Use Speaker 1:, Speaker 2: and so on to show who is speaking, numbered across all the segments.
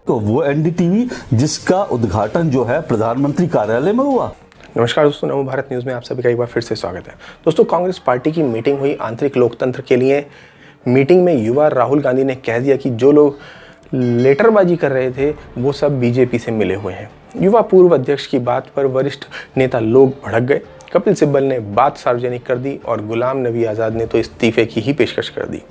Speaker 1: तो वो एनडीटीवी जिसका उद्घाटन जो है प्रधानमंत्री कार्यालय में हुआ।
Speaker 2: नमस्कार दोस्तों, नमो भारत न्यूज़ में आप सभी का एक बार फिर से स्वागत है। दोस्तों, कांग्रेस पार्टी की मीटिंग हुई आंतरिक लोकतंत्र के लिए। मीटिंग में युवा राहुल गांधी ने कह दिया कि जो लोग लेटरबाजी कर रहे थे वो सब बीजेपी से मिले हुए हैं। युवा पूर्व अध्यक्ष की बात पर वरिष्ठ नेता लोग भड़क गए। कपिल सिब्बल ने बात सार्वजनिक कर दी और गुलाम नबी आज़ाद ने तो इस्तीफे की ही पेशकश कर दी।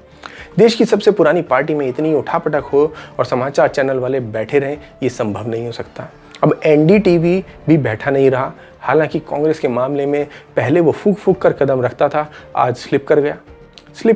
Speaker 2: देश की सबसे पुरानी पार्टी में इतनी उठापटक हो और समाचार चैनल वाले बैठे रहें, ये संभव नहीं हो सकता। अब एनडीटीवी भी बैठा नहीं रहा। हालांकि कांग्रेस के मामले में पहले वो फूक फूक कर कदम रखता था, आज स्लिप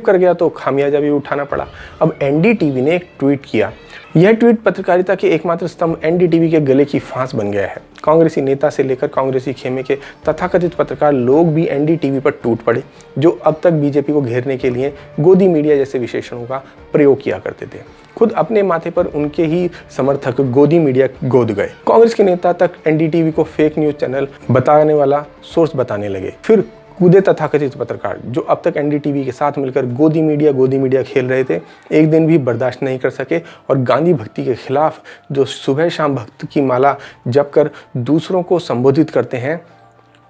Speaker 2: कर गया तो खामियाजा भी उठाना पड़ा। अब एनडीटीवी ने एक ट्वीट किया। यह ट्वीट पत्रकारिता के एकमात्र स्तंभ एनडीटीवी के गले की फांस बन गया है। कांग्रेसी नेता से लेकर कांग्रेसी खेमे के तथाकथित पत्रकार लोग भी एनडीटीवी पर टूट पड़े, जो अब तक बीजेपी को घेरने के लिए गोदी मीडिया जैसे विशेषणों का प्रयोग किया करते थे। खुद अपने माथे पर उनके ही समर्थक गोदी मीडिया गोद गए। कांग्रेस के नेता तक एनडीटीवी को फेक न्यूज चैनल बताने वाला सोर्स बताने लगे। फिर कूदे तथाकथित पत्रकार जो अब तक एनडीटीवी के साथ मिलकर गोदी मीडिया खेल रहे थे, एक दिन भी बर्दाश्त नहीं कर सके और गांधी भक्ति के खिलाफ जो सुबह शाम भक्त की माला जप कर दूसरों को संबोधित करते हैं,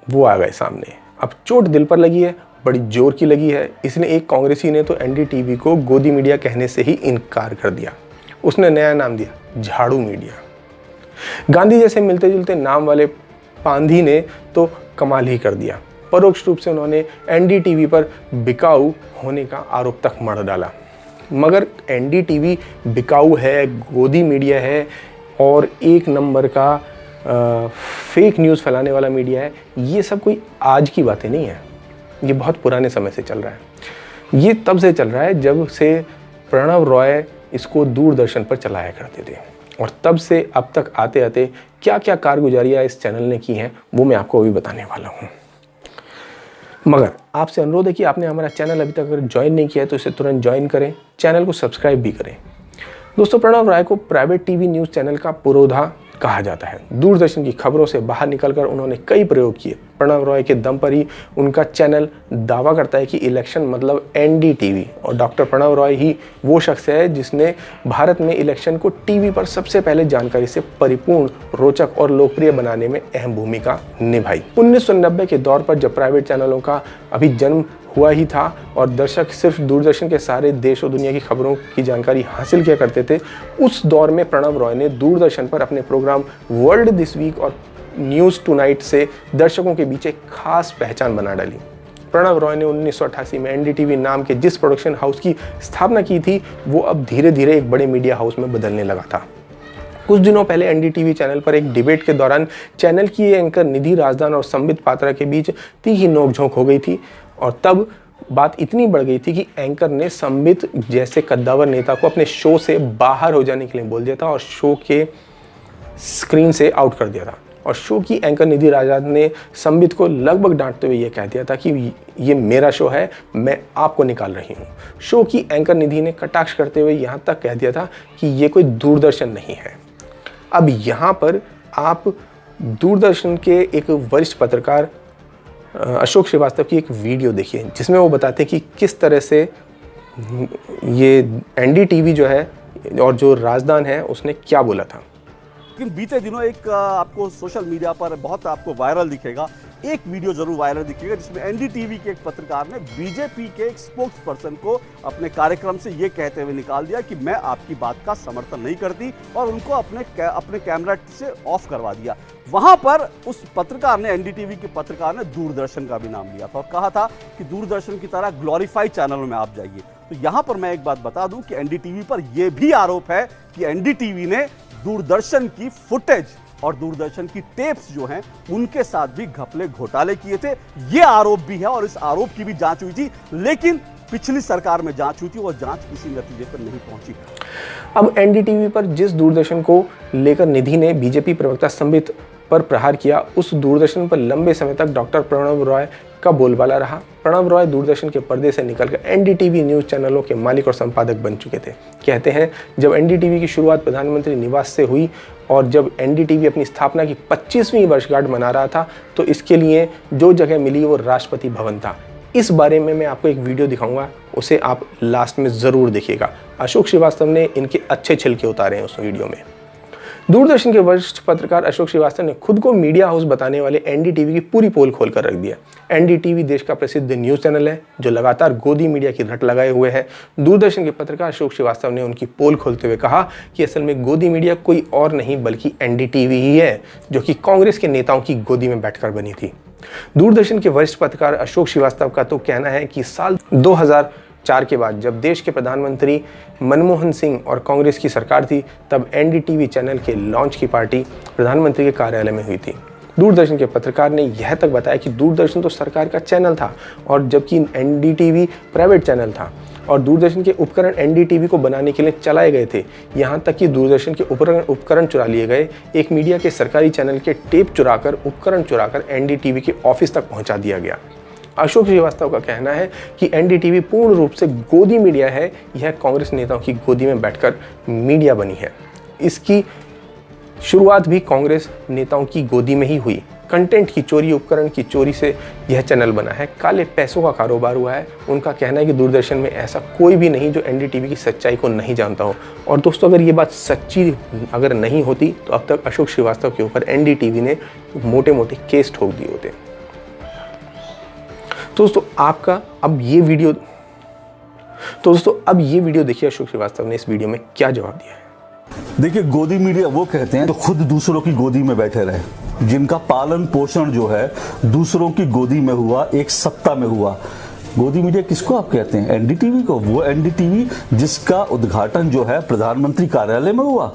Speaker 2: वो आ गए सामने। अब चोट दिल पर लगी है, बड़ी जोर की लगी है। इसलिए एक कांग्रेसी ने तो एनडीटीवी को गोदी मीडिया कहने से ही इनकार कर दिया। उसने नया नाम दिया, झाड़ू मीडिया। गांधी जैसे मिलते जुलते नाम वाले पांधी ने तो कमाल ही कर दिया। परोक्ष रूप से उन्होंने एनडीटीवी पर बिकाऊ होने का आरोप तक मढ़ डाला। मगर एनडीटीवी बिकाऊ है, गोदी मीडिया है और एक नंबर का फेक न्यूज़ फैलाने वाला मीडिया है, ये सब कोई आज की बातें नहीं है। ये बहुत पुराने समय से चल रहा है। ये तब से चल रहा है जब से प्रणव रॉय इसको दूरदर्शन पर चलाया करते थे और तब से अब तक आते आते क्या क्या कारगुजारियाँ इस चैनल ने की हैं, वो मैं आपको अभी बताने वाला हूँ। मगर आपसे अनुरोध है कि आपने हमारा चैनल अभी तक अगर ज्वाइन नहीं किया है तो इसे तुरंत ज्वाइन करें, चैनल को सब्सक्राइब भी करें। दोस्तों, प्रणव राय को प्राइवेट टीवी न्यूज़ चैनल का पुरोधा कहा जाता है। दूरदर्शन की खबरों से बाहर निकलकर उन्होंने कई प्रयोग किए। प्रणव रॉय के दम पर ही उनका चैनल दावा करता है कि इलेक्शन मतलब एनडीटीवी, और डॉक्टर प्रणव रॉय ही वो शख्स है जिसने भारत में इलेक्शन को टीवी पर सबसे पहले जानकारी से परिपूर्ण, रोचक और लोकप्रिय बनाने में अहम भूमिका निभाई। 1990 के दौर पर जब प्राइवेट चैनलों का अभी जन्म हुआ ही था और दर्शक सिर्फ दूरदर्शन के सारे देश और दुनिया की खबरों की जानकारी हासिल किया करते थे, उस दौर में प्रणव रॉय ने दूरदर्शन पर अपने प्रोग्राम वर्ल्ड दिस वीक और न्यूज़ टुनाइट से दर्शकों के बीच एक खास पहचान बना डाली। प्रणव रॉय ने 1988 में एनडीटीवी नाम के जिस प्रोडक्शन हाउस की स्थापना की थी, वो अब धीरे धीरे एक बड़े मीडिया हाउस में बदलने लगा था। कुछ दिनों पहले एनडीटीवी चैनल पर एक डिबेट के दौरान चैनल की एंकर निधि राजदान और संबित पात्रा के बीच तीखी नोकझोंक हो गई थी और तब बात इतनी बढ़ गई थी कि एंकर ने संबित जैसे कद्दावर नेता को अपने शो से बाहर हो जाने के लिए बोल दिया था और शो के स्क्रीन से आउट कर दिया था। और शो की एंकर निधि राजदान ने संबित को लगभग डांटते हुए यह कह दिया था कि ये मेरा शो है, मैं आपको निकाल रही हूँ। शो की एंकर निधि ने कटाक्ष करते हुए यहाँ तक कह दिया था कि ये कोई दूरदर्शन नहीं है। अब यहाँ पर आप दूरदर्शन के एक वरिष्ठ पत्रकार अशोक श्रीवास्तव की एक वीडियो देखिए, जिसमें वो बताते हैं कि किस तरह से ये एनडीटीवी जो है और जो राजदान है उसने क्या बोला था।
Speaker 1: लेकिन बीते दिनों एक आपको सोशल मीडिया पर बहुत आपको वायरल दिखेगा, एक वीडियो जरूर वायरल दिखेगा जिसमें एनडीटीवी के एक पत्रकार ने बीजेपी के एक स्पोक्स पर्सन को अपने कार्यक्रम से ये कहते हुए निकाल दिया कि मैं आपकी बात का समर्थन नहीं करती और उनको अपने कैमरा से ऑफ करवा दिया। वहां पर उस पत्रकार ने, एनडीटीवी के पत्रकार ने दूरदर्शन का भी नाम लिया था और कहा था कि दूरदर्शन की तरह ग्लोरीफाइड चैनलों में आप जाइए। तो यहां पर मैं एक बात बता दूं कि एनडीटीवी पर यह भी आरोप है कि एनडीटीवी ने दूरदर्शन की फुटेज और दूरदर्शन की टेप्स जो हैं उनके साथ भी घपले घोटाले किए थे। यह आरोप भी है और इस आरोप की भी जांच हुई थी, लेकिन पिछली सरकार में जांच हुई थी, वो जांच किसी नतीजे पर नहीं पहुंची।
Speaker 2: अब एनडीटीवी पर जिस दूरदर्शन को लेकर निधि ने बीजेपी प्रवक्ता संबित पर प्रहार किया, उस दूरदर्शन पर लंबे समय तक डॉक्टर प्रणव रॉय का बोलबाला रहा। प्रणव रॉय दूरदर्शन के पर्दे से निकलकर एनडीटीवी न्यूज़ चैनलों के मालिक और संपादक बन चुके थे। कहते हैं जब एनडीटीवी की शुरुआत प्रधानमंत्री निवास से हुई और जब एनडीटीवी अपनी स्थापना की 25वीं वर्षगांठ मना रहा था, तो इसके लिए जो जगह मिली वो राष्ट्रपति भवन था। इस बारे में मैं आपको एक वीडियो दिखाऊंगा, उसे आप लास्ट में ज़रूर देखिएगा। अशोक श्रीवास्तव ने इनके अच्छे छिलके उतारे हैं उस वीडियो में। दूरदर्शन के वरिष्ठ पत्रकार अशोक श्रीवास्तव ने खुद को मीडिया हाउस बताने वाले एनडीटीवी की पूरी पोल खोलकर रख दिया। एनडीटीवी देश का प्रसिद्ध न्यूज चैनल है जो लगातार गोदी मीडिया की रट लगाए हुए है। दूरदर्शन के पत्रकार अशोक श्रीवास्तव ने उनकी पोल खोलते हुए कहा कि असल में गोदी मीडिया कोई और नहीं बल्कि एनडीटीवी ही है, जो कि कांग्रेस के नेताओं की गोदी में बैठकर बनी थी। दूरदर्शन के वरिष्ठ पत्रकार अशोक श्रीवास्तव का तो कहना है कि साल 2004 के बाद जब देश के प्रधानमंत्री मनमोहन सिंह और कांग्रेस की सरकार थी, तब एनडीटीवी चैनल के लॉन्च की पार्टी प्रधानमंत्री के कार्यालय में हुई थी। दूरदर्शन के पत्रकार ने यह तक बताया कि दूरदर्शन तो सरकार का चैनल था और जबकि एनडीटीवी प्राइवेट चैनल था और दूरदर्शन के उपकरण एनडीटीवी को बनाने के लिए चलाए गए थे। यहाँ तक कि दूरदर्शन के उपकरण चुरा लिए गए। एक मीडिया के सरकारी चैनल के टेप चुराकर, उपकरण चुराकर एनडीटीवी के ऑफिस तक पहुँचा दिया गया। अशोक श्रीवास्तव का कहना है कि एनडीटीवी पूर्ण रूप से गोदी मीडिया है। यह कांग्रेस नेताओं की गोदी में बैठकर मीडिया बनी है। इसकी शुरुआत भी कांग्रेस नेताओं की गोदी में ही हुई। कंटेंट की चोरी, उपकरण की चोरी से यह चैनल बना है। काले पैसों का कारोबार हुआ है। उनका कहना है कि दूरदर्शन में ऐसा कोई भी नहीं जो एनडीटीवी की सच्चाई को नहीं जानता हो। और दोस्तों, अगर ये बात सच्ची अगर नहीं होती तो अब तक अशोक श्रीवास्तव के ऊपर एनडीटीवी ने मोटे मोटे केस ठोक दिए होते। दोस्तों अब ये वीडियो देखिए अशोक श्रीवास्तव ने इस वीडियो में क्या जवाब दिया है।
Speaker 1: देखिए, गोदी मीडिया वो कहते हैं तो खुद दूसरों की गोदी में बैठे रहे, जिनका पालन पोषण जो है दूसरों की गोदी में हुआ, एक सत्ता में हुआ। गोदी मीडिया किसको आप कहते हैं? एनडीटीवी को। वो एनडीटीवी जिसका उद्घाटन जो है प्रधानमंत्री कार्यालय में हुआ।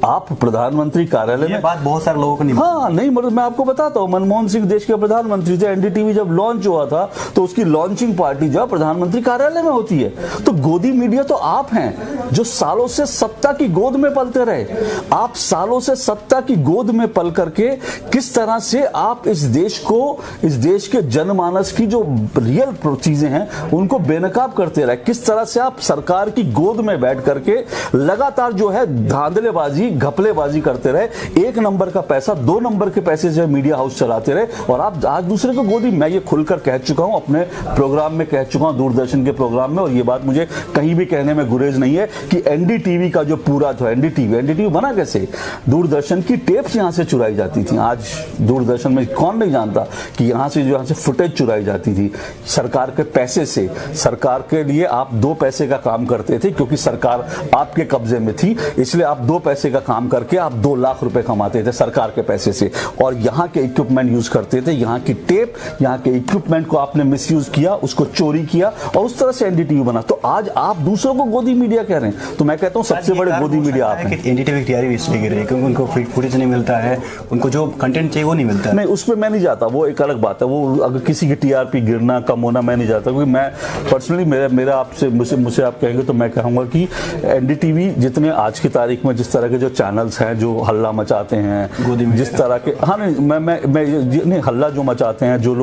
Speaker 1: आप प्रधानमंत्री कार्यालय में,
Speaker 3: बात बहुत सारे लोगों को नहीं,
Speaker 1: हाँ नहीं, मतलब मैं आपको बताता हूँ, मनमोहन सिंह देश के प्रधानमंत्री थे। एनडीटीवी जब लॉन्च हुआ था तो उसकी लॉन्चिंग पार्टी जो प्रधानमंत्री कार्यालय में होती है। तो गोदी मीडिया तो आप हैं जो सालों से सत्ता की गोद में पलते रहे। आप सालों से सत्ता की गोद में पल करके किस तरह से आप इस देश को, इस देश के जनमानस की जो रियल चीजें हैं उनको बेनकाब करते रहे। किस तरह से आप सरकार की गोद में बैठ करके लगातार जो है धांधलेबाजी, घपलेबाजी करते रहे। एक नंबर का पैसा, 2 नंबर के पैसे से मीडिया हाउस चलाते रहे। और आप आज दूसरे को गोदी, मैं ये खुलकर कह चुका हूं, अपने प्रोग्राम में कह चुका हूं, दूरदर्शन के प्रोग्राम में, और ये बात मुझे कहीं भी कहने में गुरेज नहीं है कि एनडीटीवी का जो पूरा था, एनडीटीवी बना कैसे? दूरदर्शन की टेप्स यहां से चुराई जाती थी। आज दूरदर्शन में कौन नहीं जानता कि यहां से फुटेज चुराई जाती थी सरकार के पैसे से। सरकार के लिए आप 2 पैसे का काम करते थे क्योंकि सरकार आपके कब्जे में थी, इसलिए आप 2 पैसे का काम करके आप 2 लाख रुपए कमाते थे सरकार के पैसे से। और यहां के इक्विपमेंट यूज करते थे, यहां की टेप, यहां के इक्विपमेंट को आपने मिसयूज किया, उसको चोरी किया और उस तरह से एनडीटीवी बना। तो आज आप दूसरों को गोदी मीडिया कह रहे हैं, तो मैं कहता हूं सबसे बड़े गोदी मीडिया आप हैं।
Speaker 3: एनडीटीवी की तैयारी इसलिए गिर रही है क्योंकि उनको फुटेज नहीं मिलता है, उनको जो कंटेंट चाहिए वो नहीं मिलता है।
Speaker 1: नहीं, उस पर मैं नहीं जाता, वो एक अलग बात है। वो अगर किसी की टीआरपी गिरना, कम होना, मैं नहीं जाता, क्योंकि मैं पर्सनली मेरा आपसे, मुझसे आप कहेंगे तो मैं कहूंगा कि एनडीटीवी जितने आज की तारीख में जिस तरह के जो चैनल्स हैं जो हल्ला मचाते हैं, जिस तरह के, हाँ नहीं, मैं हल्ला जो मचाते हैं, जो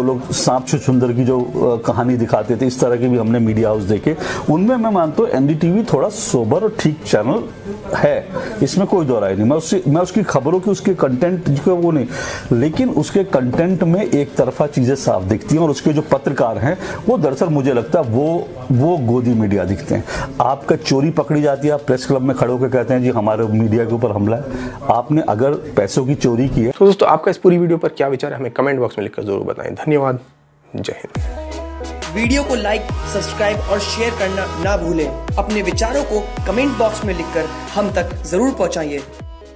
Speaker 1: लोग सांप छुछुंदर की जो कहानी दिखाते थे, इस तरह के भी हमने मीडिया हाउस देखे। उनमें मैं मानता हूँ एनडीटीवी थोड़ा सोबर और ठीक चैनल है, इसमें कोई दो राय नहीं। मैं उसकी खबरों की, उसके कंटेंट जो वो नहीं, लेकिन उसके कंटेंट में एक तरफा चीजें साफ दिखती हैं और उसके जो पत्रकार हैं वो दरअसल मुझे लगता है वो गोदी मीडिया दिखते हैं। आपका चोरी पकड़ी जाती है, आप प्रेस क्लब में खड़े होकर कहते हैं जी हमारे मीडिया के ऊपर हमला है। आपने अगर पैसों की चोरी की है।
Speaker 2: तो दोस्तों, आपका इस पूरी वीडियो पर क्या विचार है हमें कमेंट बॉक्स में लिखकर जरूर बताएं। धन्यवाद। जय हिंद।
Speaker 4: वीडियो को लाइक, सब्सक्राइब और शेयर करना ना भूलें। अपने विचारों को कमेंट बॉक्स में लिखकर हम तक जरूर पहुंचाइए।